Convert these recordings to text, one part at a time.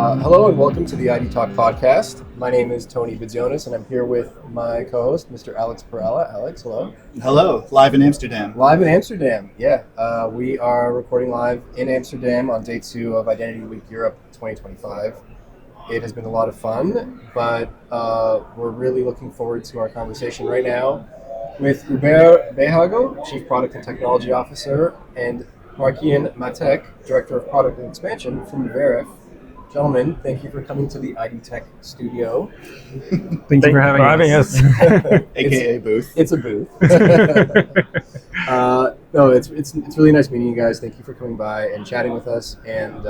Hello and welcome to the ID Talk podcast. My name is Tony Bidzionis and I'm here with my co-host, Mr. Alex Perella. Alex, hello. Hello, live in Amsterdam. Live in Amsterdam, yeah. We are recording live in Amsterdam on day 2 of Identity Week Europe 2025. It has been a lot of fun, but we're really looking forward to our conversation right now with Hubert Behaghel, Chief Product and Technology Officer, and Markiyan Matsekh, Director of Product and Expansion from Veriff. Gentlemen, thank you for coming to the ID Tech studio. Thank you for having us. AKA booth. It's a booth. No, it's really nice meeting you guys. Thank you for coming by and chatting with us. And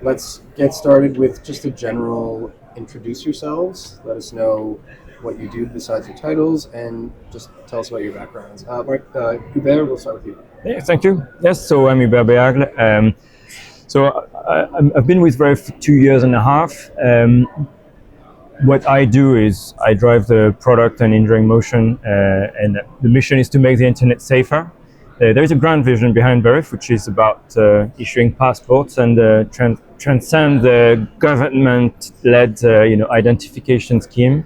let's get started with just a general introduce yourselves. Let us know what you do besides your titles, and just tell us about your backgrounds. Hubert, we'll start with you. Yeah, thank you. Yes, so I'm Hubert Behaghel. So I've been with Veriff for 2 years and a half. What I do is I drive the product and engineering motion, and the mission is to make the internet safer. There is a grand vision behind Veriff, which is about issuing passports and transcend the government-led identification scheme.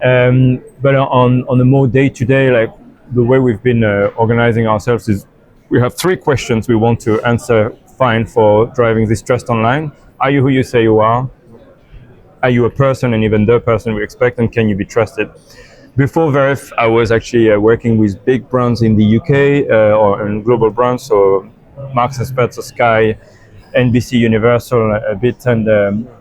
But on a more day-to-day, like the way we've been organizing ourselves is we have 3 questions we want to answer fine for driving this trust online. Are you who you say you are? Are you a person and even the person we expect, and can you be trusted? Before Veriff, I was actually working with big brands in the UK or in global brands, so Marks & Spencer, Sky, NBC Universal a bit, and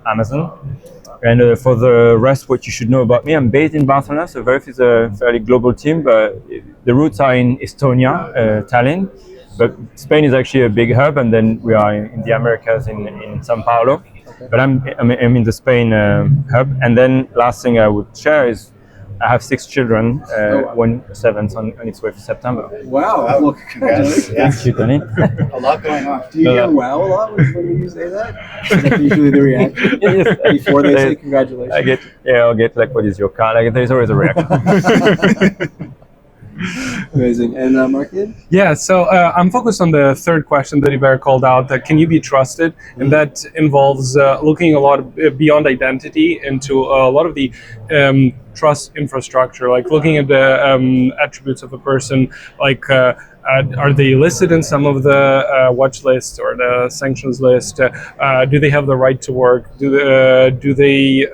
Amazon. And for the rest, what you should know about me, I'm based in Barcelona, so Veriff is a fairly global team, but the roots are in Estonia, Tallinn. But Spain is actually a big hub, and then we are in the Americas in São Paulo. Okay. But I'm in the Spain hub. And then last thing I would share is I have 6 children, one 7th on its way for September. Wow. Well, congratulations. Thank you, Tony. A lot going on. Do you hear wow a lot when you say that? Is that usually the reaction before they say congratulations? I'll get like, what is your car? Like, there's always a reaction. Amazing. And Markiyan? Yeah, so I'm focused on the third question that Hubert called out, that can you be trusted? And that involves looking a lot beyond identity into a lot of the trust infrastructure, like looking at the attributes of a person, like are they listed in some of the watch lists or the sanctions list? Do they have the right to work? Do they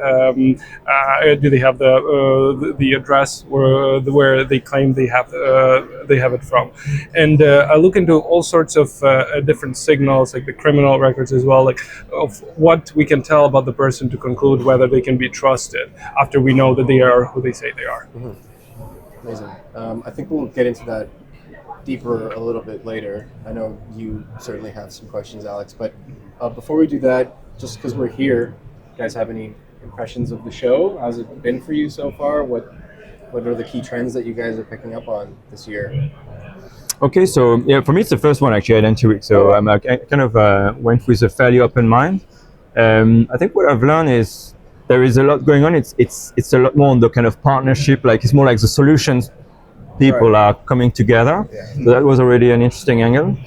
have the address where they claim they have it from? And I look into all sorts of different signals, like the criminal records as well, like of what we can tell about the person to conclude whether they can be trusted after we know that they are who they say they are. Mm-hmm. Amazing. I think we'll get into that deeper a little bit later. I know you certainly have some questions, Alex, but before we do that, just because we're here, you guys have any impressions of the show? How's it been for you so far? What are the key trends that you guys are picking up on this year? Okay, so yeah, for me it's the first one actually, Identity Week. So I kind of went with a fairly open mind. I think what I've learned is there is a lot going on. It's a lot more on the kind of partnership, like it's more like the solutions people are coming together. Yeah. So that was already an interesting angle.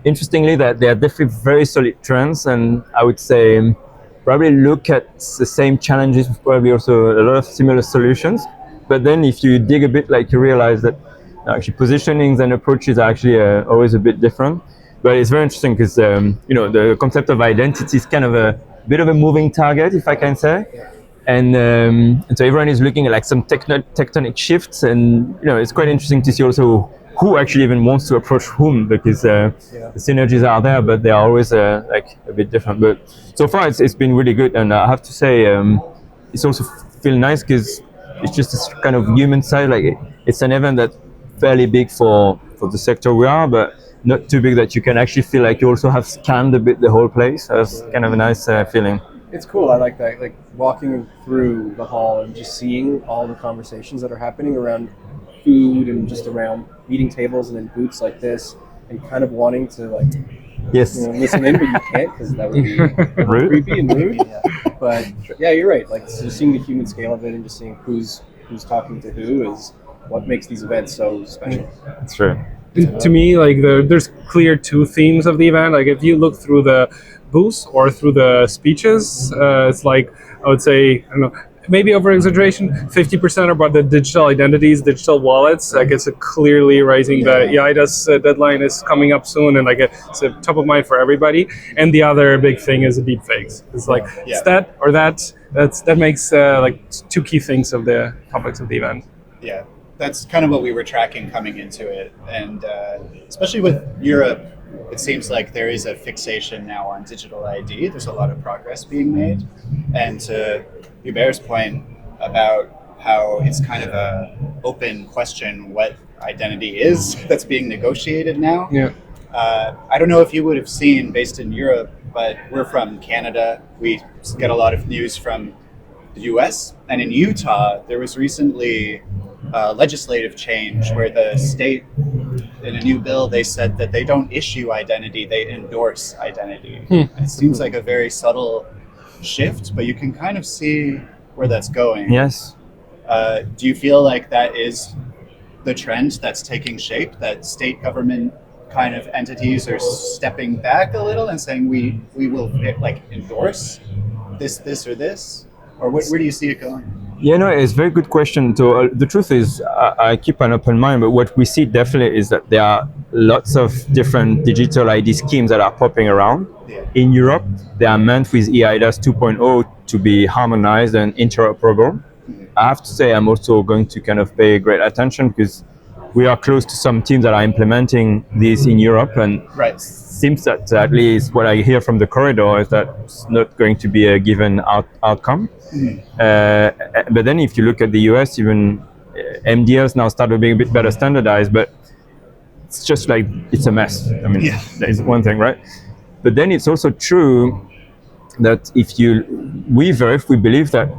Interestingly, that there are definitely very solid trends, and I would say probably look at the same challenges, probably also a lot of similar solutions. But then if you dig a bit, like you realize that actually positionings and approaches are actually always a bit different. But it's very interesting because the concept of identity is kind of a bit of a moving target, if I can say. And so everyone is looking at like some tectonic shifts, and it's quite interesting to see also who actually even wants to approach whom, because the synergies are there, but they are always like a bit different. But so far it's been really good, and I have to say it's also feel nice because it's just this kind of human side. Like it's an event that's fairly big for the sector we are, but not too big that you can actually feel like you also have scanned a bit the whole place. So it's kind of a nice feeling. It's cool. I like that. Like walking through the hall and just seeing all the conversations that are happening around food and just around meeting tables and in booths like this, and kind of wanting to like listen in, but you can't because that would be rude. Creepy and rude. Yeah. But yeah, you're right. Like just seeing the human scale of it and just seeing who's talking to who is what makes these events so special. That's true. To me, like there's clear two themes of the event. Like if you look through the booths or through the speeches, it's like I would say, I don't know, maybe over exaggeration, 50% are about the digital identities, digital wallets. Like it's a clearly rising. The EIDAS deadline is coming up soon, and like it's a top of mind for everybody. And the other big thing is the deep fakes. It's like it's that or that. That makes like two key things of the topics of the event. Yeah, that's kind of what we were tracking coming into it. And especially with Europe, it seems like there is a fixation now on digital ID. There's a lot of progress being made. And to Hubert's point about how it's kind of a open question what identity is that's being negotiated now. Yeah. I don't know if you would have seen, based in Europe, but we're from Canada. We get a lot of news from the US. And in Utah, there was recently legislative change where the state, in a new bill, they said that they don't issue identity, they endorse identity. It seems like a very subtle shift, but you can kind of see where that's going. Yes. Do you feel like that is the trend that's taking shape, that state government kind of entities are stepping back a little and saying we will like endorse this or this? Or where do you see it going? Yeah, no, it's a very good question. So the truth is, I keep an open mind, but what we see definitely is that there are lots of different digital ID schemes that are popping around. Yeah. In Europe, they are meant with EIDAS 2.0 to be harmonized and interoperable. I have to say I'm also going to kind of pay great attention because we are close to some teams that are implementing this in Europe, and Right. seems that at least what I hear from the corridor is that it's not going to be a given outcome. But then if you look at the US, even MDLs now start to be a bit better standardized, but it's just like, it's a mess. I mean, that is one thing, right? But then it's also true that we Veriff, we believe that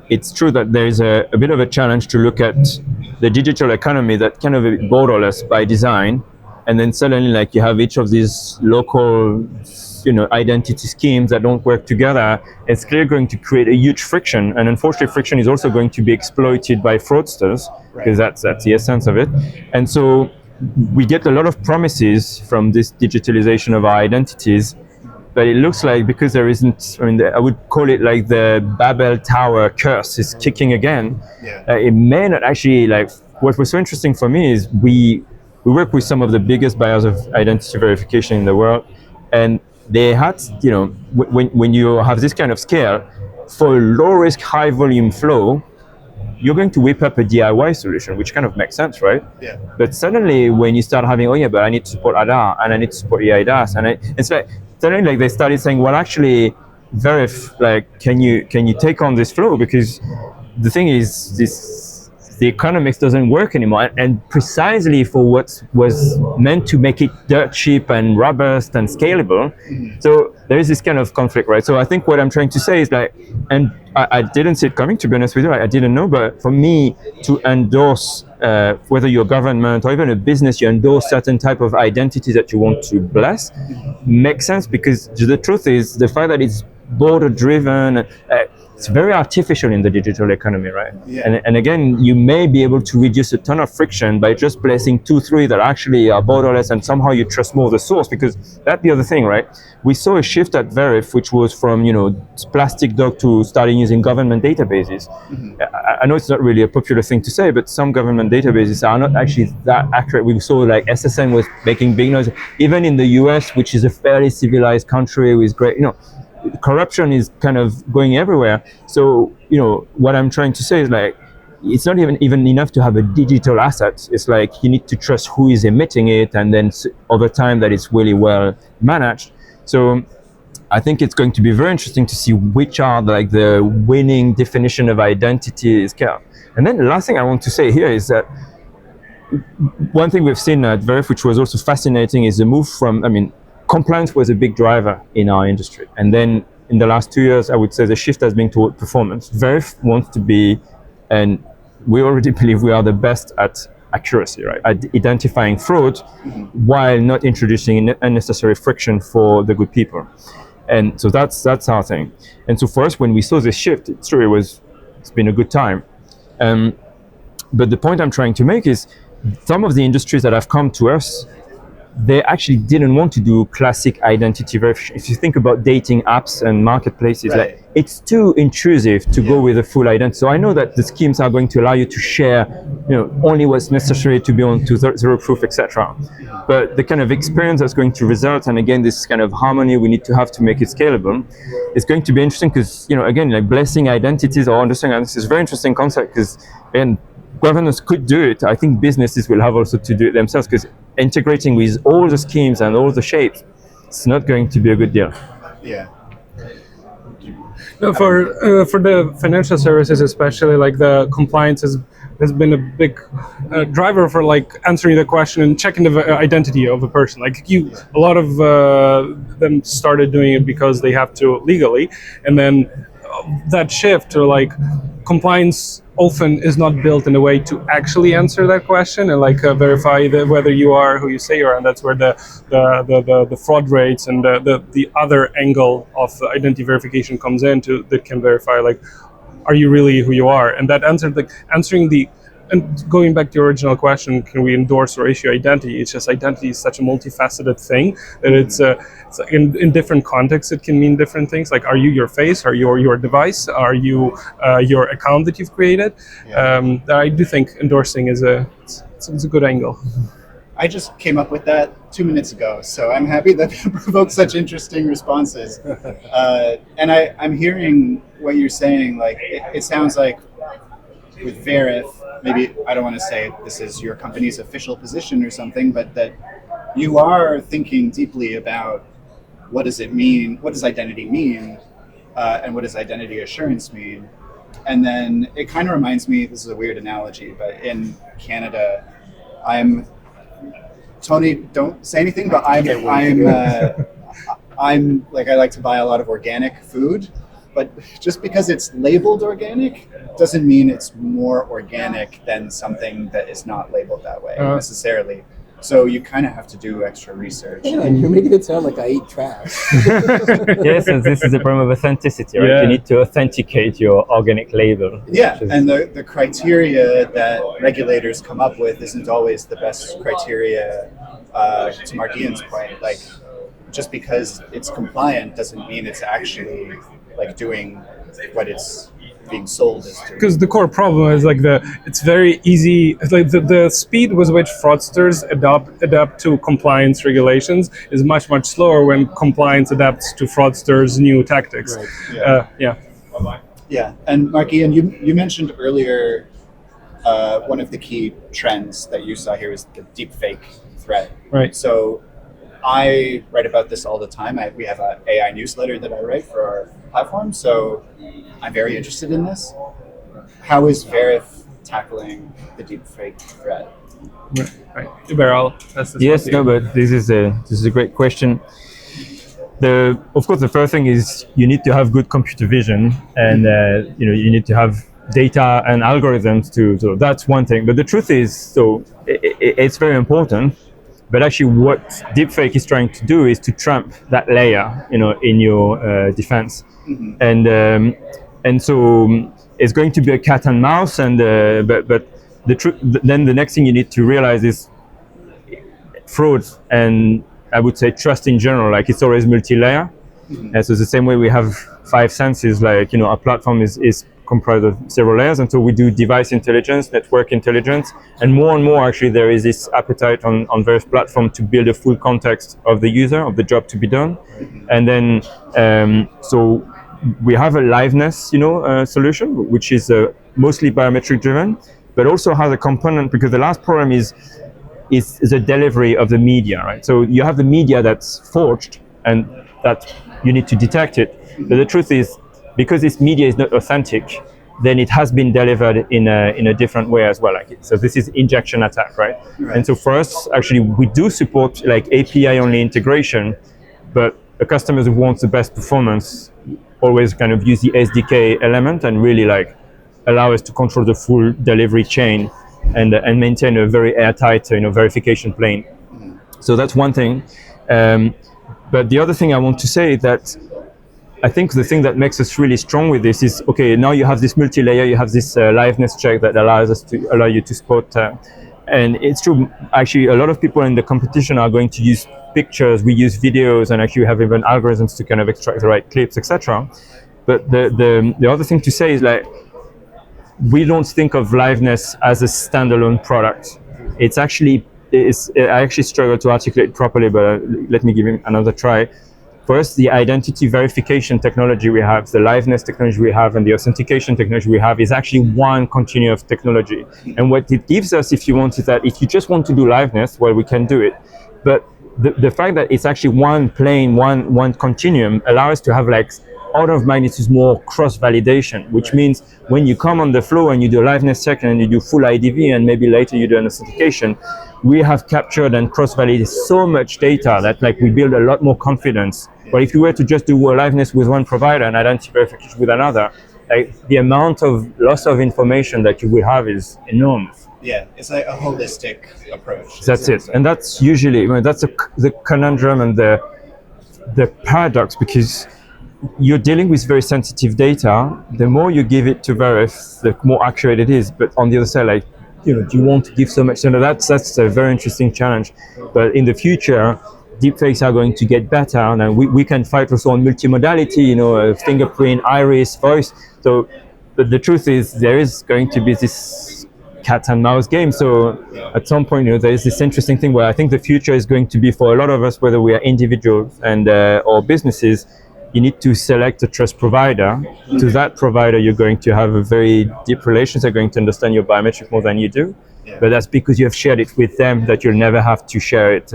it's true that there is a bit of a challenge to look at the digital economy that kind of a bit borderless by design, and then suddenly like you have each of these local, identity schemes that don't work together. It's clearly going to create a huge friction, and unfortunately friction is also going to be exploited by fraudsters, because that's the essence of it. And so we get a lot of promises from this digitalization of our identities, but it looks like because there isn't, I would call it like the Babel Tower curse is kicking again. It may not actually, like, what was so interesting for me is we work with some of the biggest buyers of identity verification in the world, and they had, when you have this kind of scale, for a low risk, high volume flow, you're going to whip up a DIY solution, which kind of makes sense, right? Yeah. But suddenly when you start having, but I need to support ADA, and I need to support EIDAS, and it's like, suddenly like they started saying, well, actually, Veriff, like, can you take on this flow? Because the thing is, the economics doesn't work anymore, and precisely for what was meant to make it dirt cheap and robust and scalable. So there is this kind of conflict, right? So I think what I'm trying to say is like, and I didn't see it coming, to be honest with you, I didn't know, but for me to endorse, whether you're government or even a business, you endorse certain type of identity that you want to bless, makes sense, because the truth is the fact that it's border driven, it's very artificial in the digital economy, right? Yeah. And again, you may be able to reduce a ton of friction by just placing 2-3 that actually are borderless, and somehow you trust more the source, because that's the other thing, right? We saw a shift at Veriff, which was from, plastic dog to starting using government databases. I know it's not really a popular thing to say, but some government databases are not actually that accurate. We saw like SSN was making big noise, even in the US, which is a fairly civilized country with great, corruption is kind of going everywhere. So, what I'm trying to say is like, it's not even enough to have a digital asset. It's like you need to trust who is emitting it, and then over time that it's really well managed. So I think it's going to be very interesting to see which are like the winning definition of identity is care. And then the last thing I want to say here is that one thing we've seen at Veriff, which was also fascinating, is the move from, compliance was a big driver in our industry. And then in the last 2 years, I would say the shift has been toward performance. Veriff wants to be, and we already believe we are the best at accuracy, right? At identifying fraud while not introducing unnecessary friction for the good people. And so that's our thing. And so for us, when we saw this shift, it's been a good time. But the point I'm trying to make is some of the industries that have come to us, they actually didn't want to do classic identity verification. If you think about dating apps and marketplaces, Right. like it's too intrusive to go with a full identity. So I know that the schemes are going to allow you to share, only what's necessary to be on to zero proof, etc. But the kind of experience that's going to result, and again, this kind of harmony we need to have to make it scalable, is going to be interesting because, again, like blessing identities or understanding identities is a very interesting concept because, again, governors could do it. I think businesses will have also to do it themselves because integrating with all the schemes and all the shapes, it's not going to be a good deal. Yeah. No, for the financial services, especially, like the compliance has been a big driver for like answering the question and checking the identity of a person. Like a lot of them started doing it because they have to legally, and then that shift to like compliance often is not built in a way to actually answer that question and like verify whether you are who you say you are, and that's where the fraud rates and the other angle of identity verification comes in that can verify like, are you really who you are? And that answering the and going back to your original question, can we endorse or issue identity? It's just identity is such a multifaceted thing that it's in different contexts it can mean different things. Like, are you your face? Are you your device? Are you your account that you've created? Yeah. I do think endorsing is it's a good angle. I just came up with that 2 minutes ago, so I'm happy that it provoked such interesting responses. And I'm hearing what you're saying. Like, it sounds like with Veriff, maybe I don't want to say this is your company's official position or something, but that you are thinking deeply about what does it mean, what does identity mean, and what does identity assurance mean. And then it kind of reminds me, this is a weird analogy, but in Canada, Tony, don't say anything, but I'm like, I like to buy a lot of organic food, but just because it's labeled organic doesn't mean it's more organic than something that is not labeled that way necessarily. So you kind of have to do extra research. Yeah, you're making it sound like I eat trash. Yes, and this is the problem of authenticity, right? Yeah. You need to authenticate your organic label. Yeah, and the criteria that regulators come up with isn't always the best criteria. To Markiyan's point, like, just because it's compliant doesn't mean it's actually like doing what it's being sold as doing. Because the core problem is like it's very easy. It's like the speed with which fraudsters adapt to compliance regulations is much slower when compliance adapts to fraudsters' new tactics. Right. Yeah, and Markiyan, you mentioned earlier one of the key trends that you saw here is the deepfake threat. Right. So I write about this all the time. We have an AI newsletter that I write for our platform, so I'm very interested in this. How is Veriff tackling the deepfake threat? Right. Beryl, that's the Yes, no, but this is a great question. Of course, the first thing is you need to have good computer vision, and you need to have data and algorithms too. So that's one thing. But the truth is, it's very important. But actually, what deepfake is trying to do is to trump that layer, in your defense, and so it's going to be a cat and mouse. And but then the next thing you need to realize is fraud, and I would say trust in general. Like, it's always multi-layer. And so the same way we have 5 senses, like, our platform is comprised of several layers, and so we do device intelligence, network intelligence, and more actually there is this appetite on various platforms to build a full context of the user, of the job to be done. And then so we have a liveness solution, which is mostly biometric driven, but also has a component, because the last problem is the delivery of the media, right? So you have the media that's forged, and that you need to detect it. But the truth is, because this media is not authentic, then it has been delivered in a different way as well. So this is injection attack, right? And so for us, actually, we do support like API only integration, but the customers who want the best performance always kind of use the SDK element and really like allow us to control the full delivery chain and maintain a very airtight verification plane. So that's one thing. But the other thing I want to say is that I think the thing that makes us really strong with this is, okay, now you have this multi-layer, you have this liveness check that allows you to spot And it's true, actually, a lot of people in the competition are going to use pictures, we use videos, and actually we have even algorithms to kind of extract the right clips, etc. But the other thing to say is, like, we don't think of liveness as a standalone product. It's actually, I actually struggle to articulate properly, but let me give it another try. First, the identity verification technology we have, the liveness technology we have, and the authentication technology we have is actually one continuum of technology. And what it gives us, if you want, is that if you just want to do liveness, well, we can do it. But the fact that it's actually one plane, one continuum, allows us to have like order of magnitude more cross-validation, which means when you come on the floor and you do a liveness check and you do full IDV and maybe later you do an authentication, we have captured and cross-validated so much data that like we build a lot more confidence. But if you were to just do a liveness with one provider and identity verification with another, like the amount of loss of information that you will have is enormous. Yeah, it's like a holistic approach. That's it, and that's usually, that's the conundrum and the paradox, because you're dealing with very sensitive data. The more you give it to Veriff, the more accurate it is. But on the other side, like, do you want to give so much? That's a very interesting challenge. But in the future, deepfakes are going to get better, and we can fight also on multimodality, fingerprint, iris, voice. So, but the truth is, there is going to be this cat and mouse game. So at some point, there is this interesting thing where I think the future is going to be, for a lot of us, whether we are individuals and or businesses, you need to select a trust provider. To that provider, you're going to have a very deep relations. They're going to understand your biometric more than you do. Yeah. But that's because you have shared it with them that you'll never have to share it.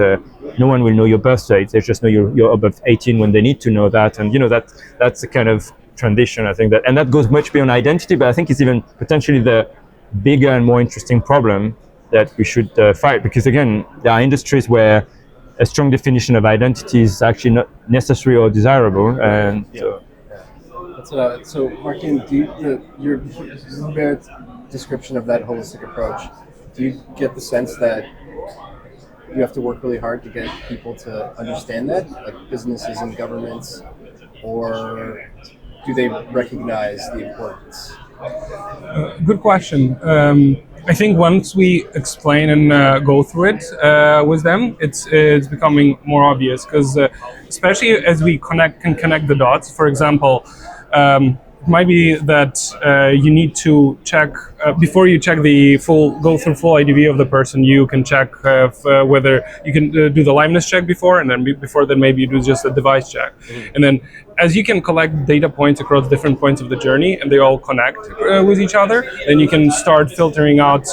No one will know your birth date. They just know you're above 18 when they need to know that. And that's the kind of transition, I think, and that goes much beyond identity, but I think it's even potentially the bigger and more interesting problem that we should fight. Because again, there are industries where a strong definition of identity is actually not necessary or desirable. And so Markiyan, your Hubert description of that holistic approach, do you get the sense that you have to work really hard to get people to understand that, like businesses and governments, or do they recognize the importance? Good question. I think once we explain and go through it with them, it's becoming more obvious, because especially as we can connect the dots. For example, it might be that you need to check before you check go through full IDV of the person. You can check whether you can do the liveness check before, and then before that maybe you do just a device check. And then as you can collect data points across different points of the journey and they all connect with each other, then you can start filtering out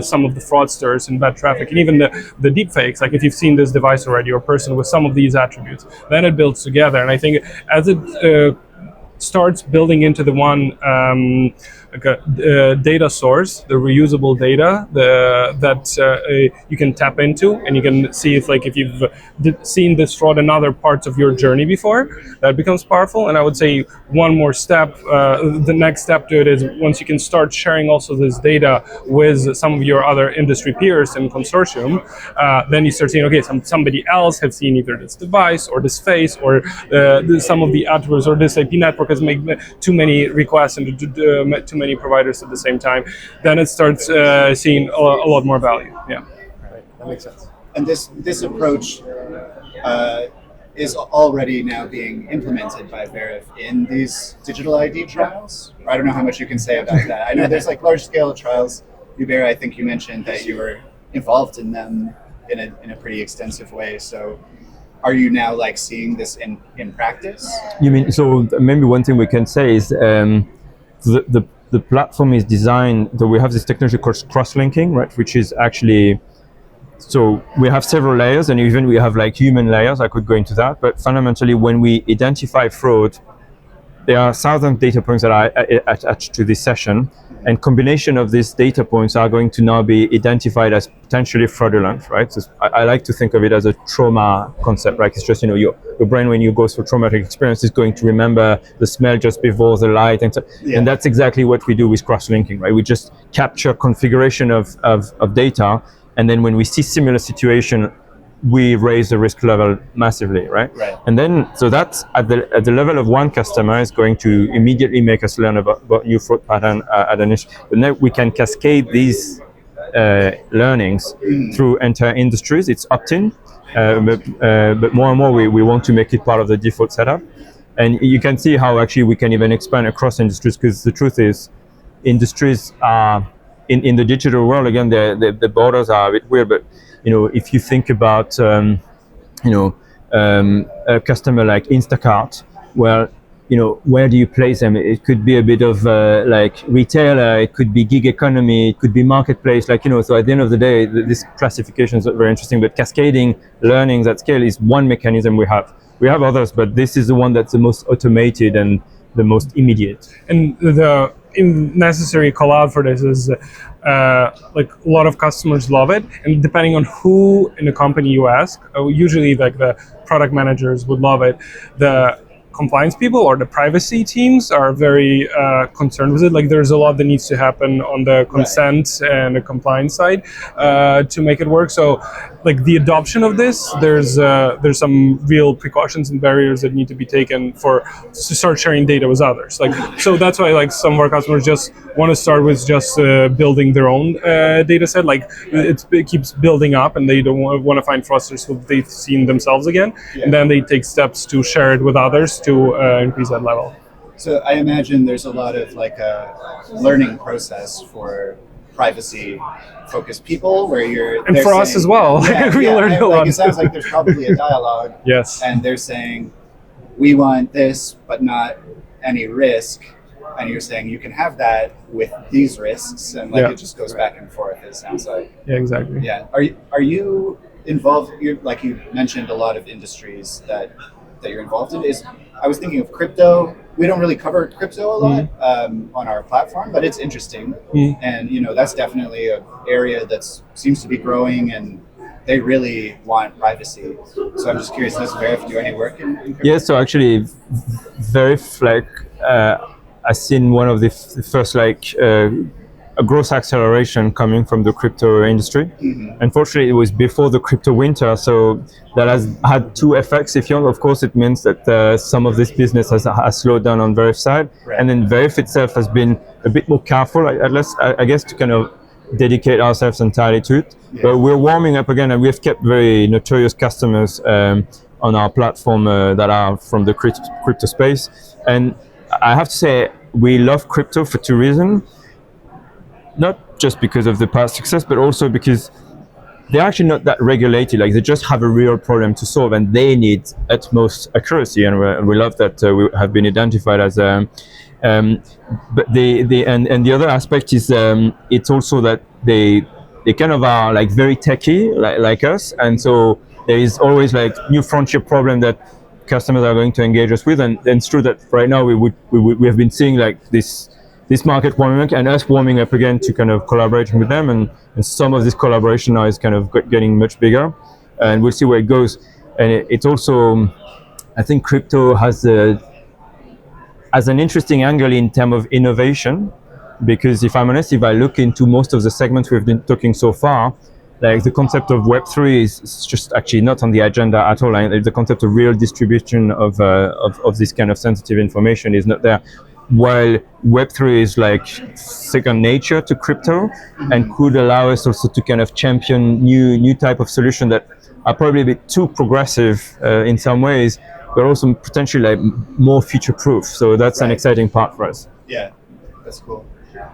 some of the fraudsters and bad traffic, and even the deep fakes. Like if you've seen this device already or person with some of these attributes, then it builds together. And I think as it starts building into the one data source, the reusable data that you can tap into, and you can see if you've seen this fraud in other parts of your journey before, that becomes powerful. And I would say one more step, the next step to it is once you can start sharing also this data with some of your other industry peers in consortium, then you start seeing, okay, somebody else has seen either this device or this face or some of the attributes, or this IP network has made too many requests and too many providers at the same time. Then it starts seeing a lot more value. Yeah, right. That makes sense. And this approach is already now being implemented by Veriff in these digital ID trials. I don't know how much you can say about that. I know there's large scale trials. Hubert, I think you mentioned that you were involved in them in a pretty extensive way. So are you now seeing this in practice? You mean, so maybe one thing we can say is the platform is designed, so we have this technology called cross-linking, right, which is actually, so we have several layers, and even we have human layers. I could go into that, but fundamentally when we identify fraud, there are 1,000 data points that are attached to this session, and combination of these data points are going to now be identified as potentially fraudulent, right? So I like to think of it as a trauma concept, right? It's just, your brain, when you go through traumatic experience, is going to remember the smell just before the light. And, and that's exactly what we do with cross-linking, right? We just capture configuration of data, and then when we see similar situation, we raise the risk level massively, right? And then, so that's at the level of one customer is going to immediately make us learn about new fraud pattern at an issue. But now we can cascade these learnings through entire industries. It's opt-in, but more and more we want to make it part of the default setup. And you can see how actually we can even expand across industries, because the truth is, industries are in the digital world, again, the borders are a bit weird. But if you think about a customer like Instacart, well, where do you place them? It could be a bit of like retailer, it could be gig economy, it could be marketplace, so at the end of the day, this classification is very interesting. But cascading learnings at scale is one mechanism we have. We have others, but this is the one that's the most automated and the most immediate. And the necessary call out for this is like a lot of customers love it, and depending on who in the company you ask, usually like the product managers would love it. The compliance people or the privacy teams are very concerned with it. Like there's a lot that needs to happen on the consent and the compliance side to make it work. So like the adoption of this, there's some real precautions and barriers that need to be taken to start sharing data with others. So that's why like some of our customers just want to start with just building their own data set. Like it keeps building up, and they don't want to find fraudsters who they've seen themselves again, and then they take steps to share it with others to increase that level. So I imagine there's a lot of like a learning process for privacy-focused people, where and for us as well. We learned a lot. It sounds like there's probably a dialogue. Yes. And they're saying, we want this, but not any risk. And you're saying you can have that with these risks, and it just goes back and forth. It sounds like. Yeah, exactly. Yeah. Are you involved? Like you mentioned, a lot of industries that you're involved in. I was thinking of crypto. We don't really cover crypto a lot on our platform, but it's interesting, and that's definitely an area that seems to be growing, and they really want privacy. So I'm just curious, does Veriff do any work in crypto? Yeah, so actually, Veriff, I've seen one of the first a growth acceleration coming from the crypto industry. Unfortunately, it was before the crypto winter, so that has had two effects. If you want, of course, it means that some of this business has slowed down on Veriff's side, and then Veriff itself has been a bit more careful, I guess, to kind of dedicate ourselves entirely to it. But we're warming up again, and we've kept very notorious customers on our platform that are from the crypto space. And I have to say, we love crypto for two reasons. Not just because of the past success, but also because they're actually not that regulated. Like, they just have a real problem to solve, and they need utmost accuracy. And we love that we have been identified as. But the other aspect is it's also that they kind of are like very techy, like us, and so there is always like new frontier problem that customers are going to engage us with. And it's true that right now we have been seeing like this market warming up, and us warming up again to kind of collaborating with them, and some of this collaboration now is kind of getting much bigger, and we'll see where it goes. And it's also, I think crypto has an interesting angle in terms of innovation, because if I'm honest, if I look into most of the segments we've been talking so far, like the concept of Web3 is just actually not on the agenda at all. And the concept of real distribution of this kind of sensitive information is not there. While Web3 is like second nature to crypto, and could allow us also to kind of champion new type of solution that are probably a bit too progressive in some ways, but also potentially like more future-proof. So that's an exciting part for us. Yeah, that's cool.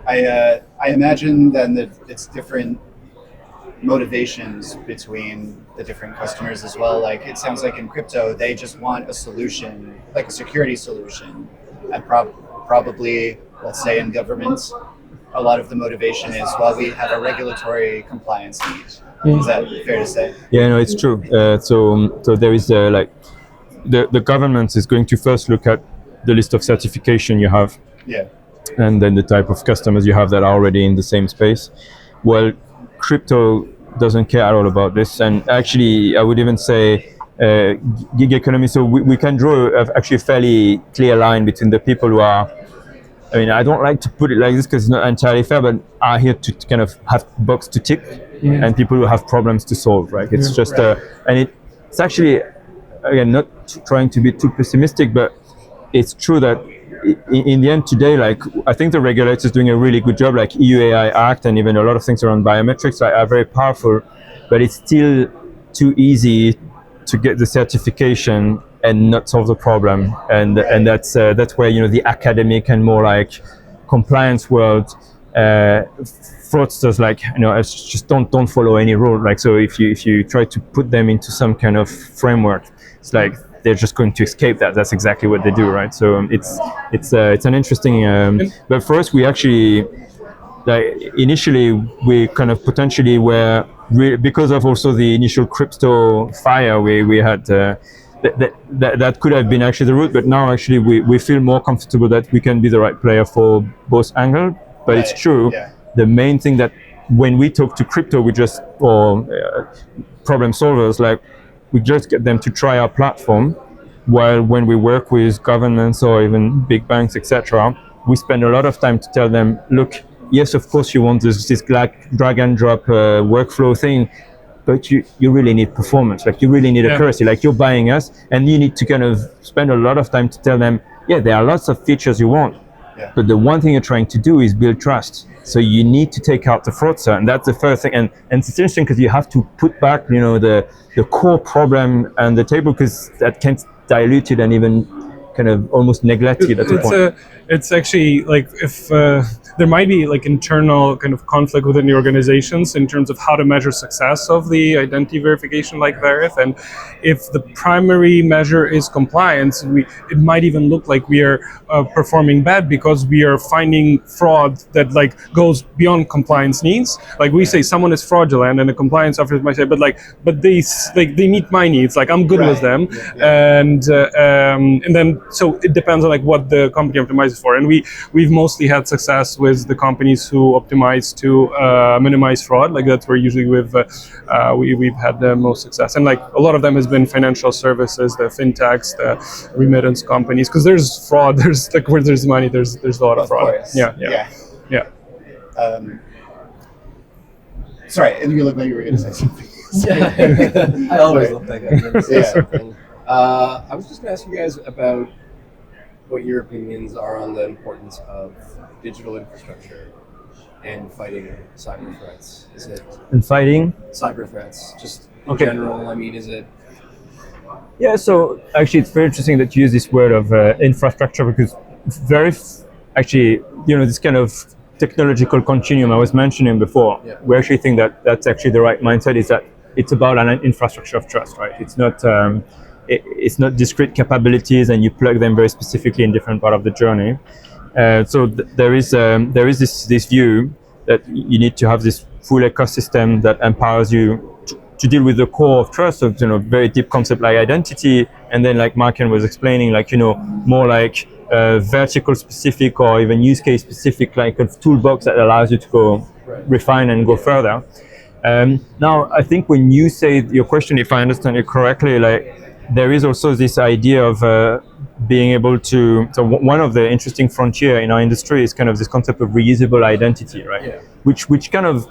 I imagine then that it's different motivations between the different customers as well. Like, it sounds like in crypto, they just want a solution, like a security solution, and probably, let's say in governments, a lot of the motivation is, well, we have a regulatory compliance need. Is that fair to say? Yeah, no, it's true. So there is like the government is going to first look at the list of certification you have, and then the type of customers you have that are already in the same space. Well, crypto doesn't care at all about this, and actually, I would even say gig economy. So we can draw actually a fairly clear line between the people who are, I mean, I don't like to put it like this because it's not entirely fair, but are here to kind of have box to tick, and people who have problems to solve, right? It's just, and it's actually, again, not trying to be too pessimistic, but it's true that in the end today, like I think the regulators doing a really good job, like EU AI Act and even a lot of things around biometrics are very powerful, but it's still too easy to get the certification and not solve the problem. And that's where, you know, the academic and more like compliance world, fraudsters, like, you know, just don't follow any rule. Like, so if you try to put them into some kind of framework, it's like they're just going to escape that. That's exactly what they do, right? So it's an interesting. But for us, we actually, like, initially we kind of potentially were because of also the initial crypto fire we had. That could have been actually the route, but now actually we feel more comfortable that we can be the right player for both angles. But Right. it's true. Yeah. The main thing that when we talk to crypto, we just problem solvers, like we just get them to try our platform. While when we work with governments or even big banks, etc., we spend a lot of time to tell them, look, yes, of course you want this drag and drop workflow thing, but you really need performance. Like you really need accuracy. Like you're buying us, and you need to kind of spend a lot of time to tell them, yeah, there are lots of features you want, but the one thing you're trying to do is build trust. So you need to take out the fraudster, and that's the first thing. And it's interesting because you have to put back, you know, the core problem on the table, because that can dilute it and even kind of almost neglect it at a point. It's actually like if there might be like internal kind of conflict within the organizations in terms of how to measure success of the identity verification like Veriff, and if the primary measure is compliance, it might even look like we are performing bad because we are finding fraud that like goes beyond compliance needs. Like we say someone is fraudulent, and the compliance officer might say, but they meet my needs. Like I'm good with them, and then so it depends on like what the company optimizes for. And we've mostly had success with the companies who optimize to minimize fraud. Like that's where usually we've had the most success. And like a lot of them has been financial services, the fintechs, the remittance companies, because there's fraud. There's like where there's money, there's a lot of fraud. Course. Yeah. Sorry, you look like you were going to say something. I always look like I'm gonna say Yeah. something. I was just going to ask you guys about what your opinions are on the importance of digital infrastructure and fighting cyber threats. Is it And fighting. cyber threats, just in Okay. general? I mean, is it? Yeah, so actually it's very interesting that you use this word of infrastructure, because actually, you know, this kind of technological continuum I was mentioning before, we actually think that that's actually the right mindset, is that it's about an infrastructure of trust, right? It's not discrete capabilities and you plug them very specifically in different part of the journey. So there is this view that you need to have this full ecosystem that empowers you to deal with the core of trust, of, you know, very deep concept like identity, and then like Markiyan was explaining, like, you know, more like vertical specific or even use case specific, like a toolbox that allows you to go refine and go further. Now, I think when you say your question, if I understand it correctly, like there is also this idea of being able to. So one of the interesting frontier in our industry is kind of this concept of reusable identity, right? Which kind of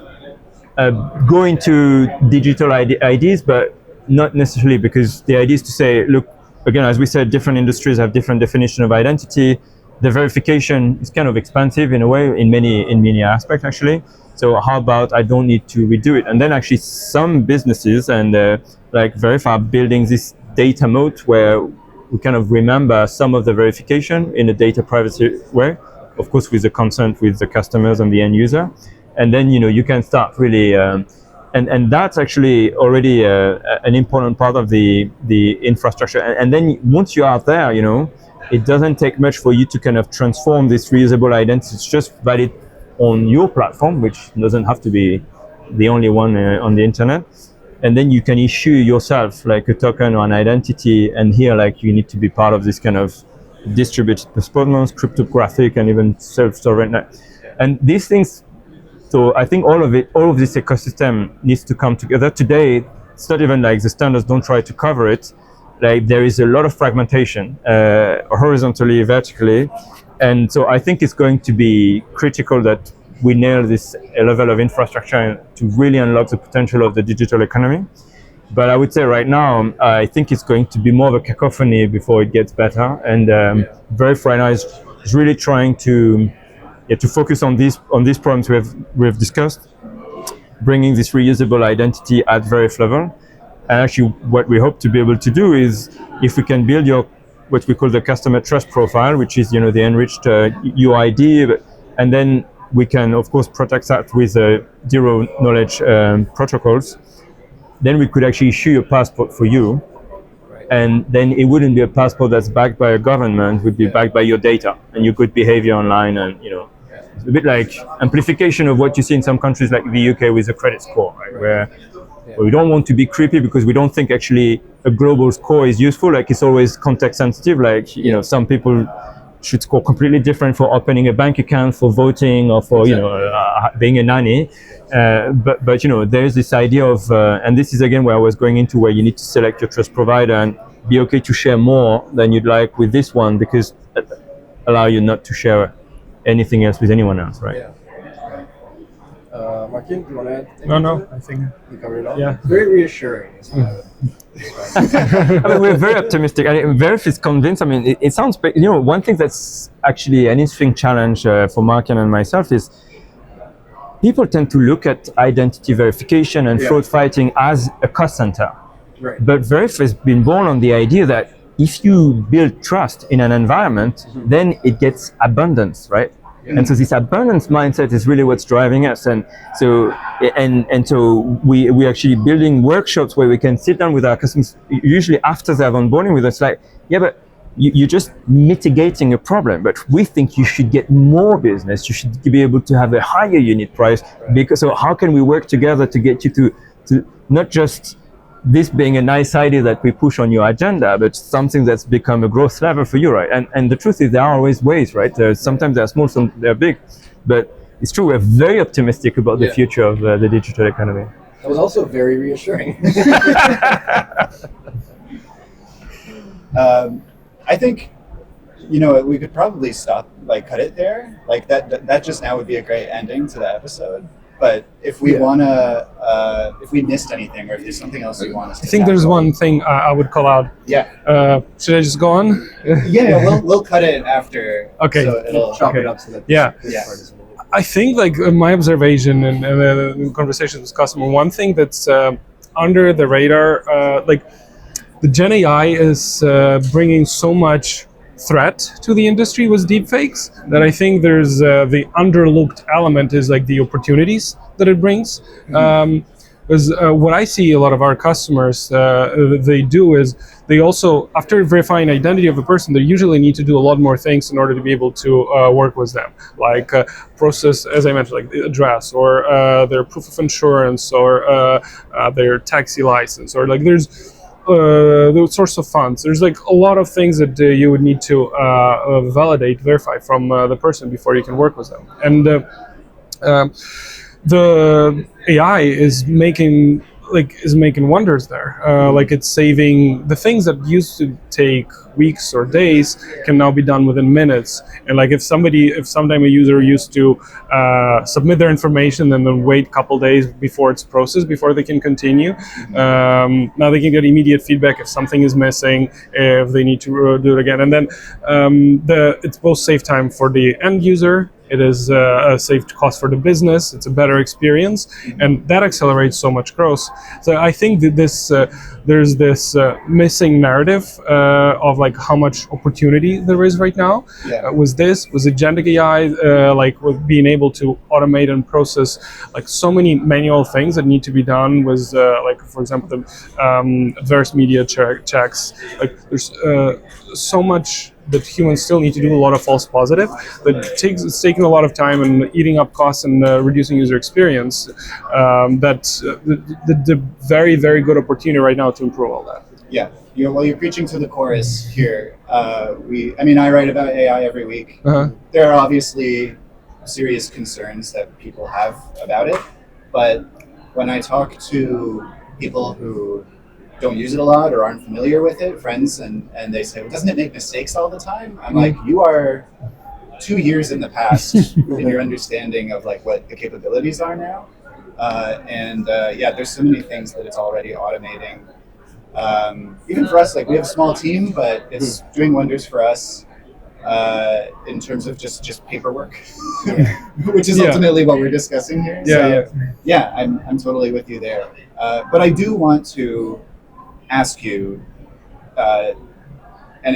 go into digital IDs, but not necessarily, because the idea is to say, look, again, as we said, different industries have different definition of identity. The verification is kind of expansive in a way, in many aspects actually. So how about I don't need to redo it? And then actually some businesses and like Veriff are building this data moat where we kind of remember some of the verification in a data privacy way, of course with the consent with the customers and the end user. And then, you know, you can start really, and that's actually already an important part of the infrastructure. And then once you are there, you know, it doesn't take much for you to kind of transform this reusable identity. It's just valid on your platform, which doesn't have to be the only one on the internet. And then you can issue yourself like a token or an identity. And here, like, you need to be part of this kind of distributed performance, cryptographic, and even self-sovereign. And these things, so I think all of this ecosystem needs to come together. Today, it's not even like the standards don't try to cover it. Like there is a lot of fragmentation, horizontally, vertically. And so I think it's going to be critical that we nail this level of infrastructure to really unlock the potential of the digital economy. But I would say right now, I think it's going to be more of a cacophony before it gets better. And Veriff right now is is really trying to focus on these problems we've discussed, bringing this reusable identity at Veriff level. And actually, what we hope to be able to do is, if we can build what we call the customer trust profile, which is the enriched UID, and then we can of course protect that with zero knowledge protocols. Then we could actually issue a passport for you, and then it wouldn't be a passport that's backed by a government; would be backed by your data and your good behavior online, and it's a bit like amplification of what you see in some countries like the UK with a credit score, right? Where we don't want to be creepy because we don't think actually a global score is useful. Like it's always context sensitive. Like some people should score completely different for opening a bank account, for voting, or for being a nanny. But there's this idea of, and this is again where I was going into, where you need to select your trust provider and be okay to share more than you'd like with this one, because it allow you not to share anything else with anyone else, right? Yeah. Markiyan, do you want to add anything? No, I think You covered it all? Yeah. Very reassuring. Is how I would describe it. I mean, we're very optimistic. I mean, Veriff is convinced. I mean, it sounds, one thing that's actually an interesting challenge for Markiyan and myself is people tend to look at identity verification and fraud fighting as a cost center. Right. But Veriff has been born on the idea that if you build trust in an environment, then it gets abundance, right? And so this abundance mindset is really what's driving us. And so we actually building workshops where we can sit down with our customers, usually after they have onboarding with us, like, but you're just mitigating a problem, but we think you should get more business. You should be able to have a higher unit price. Because so how can we work together to get you to not just this being a nice idea that we push on your agenda, but something that's become a growth lever for you, right? And the truth is, there are always ways, right? Sometimes they're small, some they're big, but it's true. We're very optimistic about the future of the digital economy. That was also very reassuring. I think, we could probably cut it there. Like that just now would be a great ending to the episode. But if we if we missed anything, or if there's something else you want us to I think there's one thing I would call out. Yeah. Should I just go on? We'll cut it after. Okay. So it'll Chop it up so that this part is I think my observation and the conversations with customer, one thing that's under the radar, the Gen AI is bringing so much threat to the industry with deepfakes that I think there's the underlooked element is like the opportunities that it brings. Because what I see a lot of our customers they do is they also, after verifying identity of a person, they usually need to do a lot more things in order to be able to work with them, like process, as I mentioned, like the address or their proof of insurance or their taxi license, or like there's the source of funds. There's like a lot of things that you would need to verify from the person before you can work with them. And the AI is making wonders there. Like it's saving the things that used to take weeks or days can now be done within minutes. And like if sometime a user used to submit their information and then wait a couple days before it's processed, before they can continue, now they can get immediate feedback if something is missing, if they need to do it again. And then it's both save time for the end user. It is a saved cost for the business. It's a better experience, and that accelerates so much growth. So I think that there's this missing narrative of like how much opportunity there is right now with agentic AI, like with being able to automate and process like so many manual things that need to be done with like, for example, the adverse media checks. Like there's so much that humans still need to do, a lot of false positive, but it's taking a lot of time and eating up costs and reducing user experience. That's the very, very good opportunity right now to improve all that. Yeah, you're preaching to the chorus here. I write about AI every week. There are obviously serious concerns that people have about it, but when I talk to people who don't use it a lot or aren't familiar with it, friends, and they say, well, doesn't it make mistakes all the time? I'm like, you are 2 years in the past in your understanding of like what the capabilities are now. There's so many things that it's already automating. Even for us, like we have a small team, but it's doing wonders for us. in terms of just paperwork, which is ultimately what we're discussing here. Yeah. I'm totally with you there. But I do want to ask you, and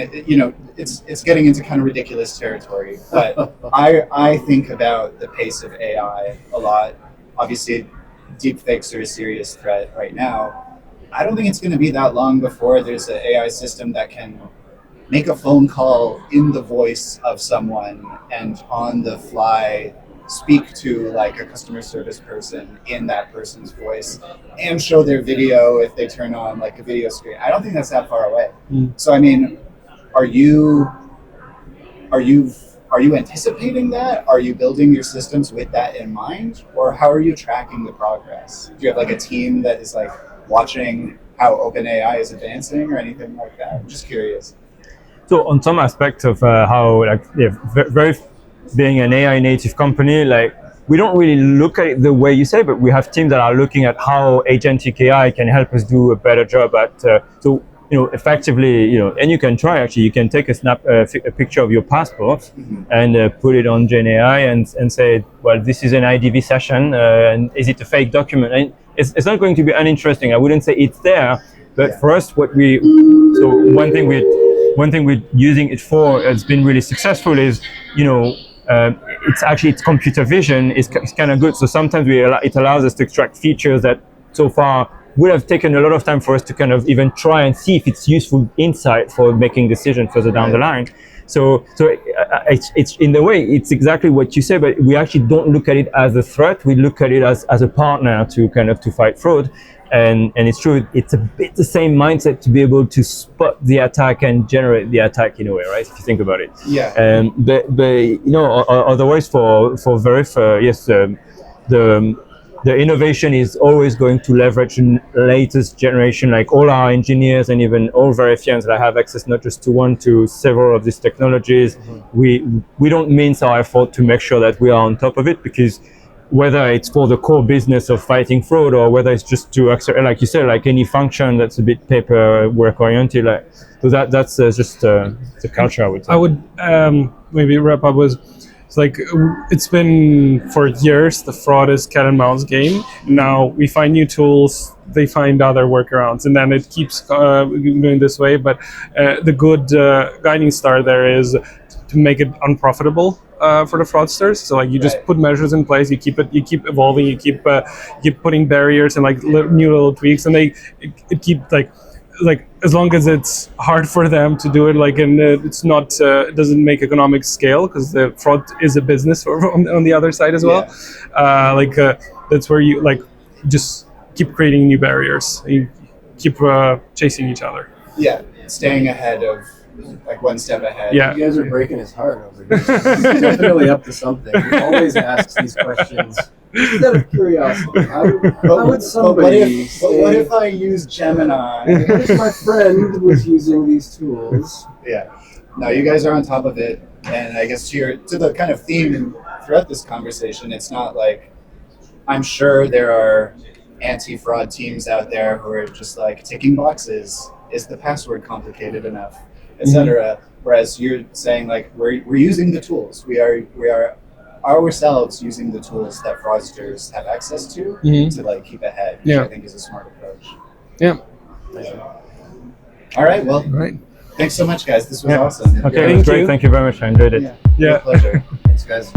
it's getting into kind of ridiculous territory, but I think about the pace of AI a lot. Obviously, deepfakes are a serious threat right now. I don't think it's going to be that long before there's an AI system that can make a phone call in the voice of someone and on the fly speak to like a customer service person in that person's voice and show their video if they turn on like a video screen. I don't think that's that far away. So I mean, are you anticipating that? Are you building your systems with that in mind? Or how are you tracking the progress? Do you have like a team that is like watching how OpenAI is advancing or anything like that? I'm just curious. So on some aspects of how Veriff being an AI native company, like we don't really look at it the way you say, but we have teams that are looking at how agentic AI can help us do a better job at. Effectively, and you can try actually. You can take a picture of your passport and put it on Gen AI and say, well, this is an IDV session, and is it a fake document? And it's not going to be uninteresting. I wouldn't say it's there, but for us, one thing we're using it for has been really successful is, it's computer vision is kind of good. So sometimes it allows us to extract features that so far would have taken a lot of time for us to kind of even try and see if it's useful insight for making decisions further down the line. So it's in the way, it's exactly what you say, but we actually don't look at it as a threat. We look at it as a partner to fight fraud. And it's true, it's a bit the same mindset to be able to spot the attack and generate the attack in a way, right? If you think about it. Yeah. But otherwise for Veriff, yes, the innovation is always going to leverage the latest generation, like all our engineers and even all Veriffians that have access not just to one, to several of these technologies. We don't mince our effort to make sure that we are on top of it, because whether it's for the core business of fighting fraud or whether it's just to accelerate, like you said, like any function that's a bit paperwork oriented, so that's just the culture, I would say. I would maybe wrap up with, it's been for years, the fraud is cat and mouse game. Now we find new tools, they find other workarounds, and then it keeps going this way. But the good guiding star there is to make it unprofitable for the fraudsters. So you just put measures in place, you keep evolving, you keep putting barriers and new little tweaks, and it keep as long as it's hard for them to do it, and it's not it doesn't make economic scale, because the fraud is a business on the other side as well. That's where you just keep creating new barriers, you keep chasing each other. Yeah, staying ahead of one step ahead. Yeah, you guys are breaking his heart over here. He's definitely up to something. He always asks these questions out of curiosity. How would somebody but what if I use Gemini? What if my friend was using these tools? Yeah. No, you guys are on top of it, and I guess to the kind of theme throughout this conversation, it's not like, I'm sure there are anti-fraud teams out there who are just ticking boxes. Is the password complicated enough, etc. Whereas you're saying we're using the tools. We are ourselves using the tools that fraudsters have access to keep ahead, which I think is a smart approach. Yeah. All right. Well, thanks so much, guys. This was awesome. Okay, it was great. Thank you very much. I enjoyed it. Yeah. Pleasure. Thanks, guys.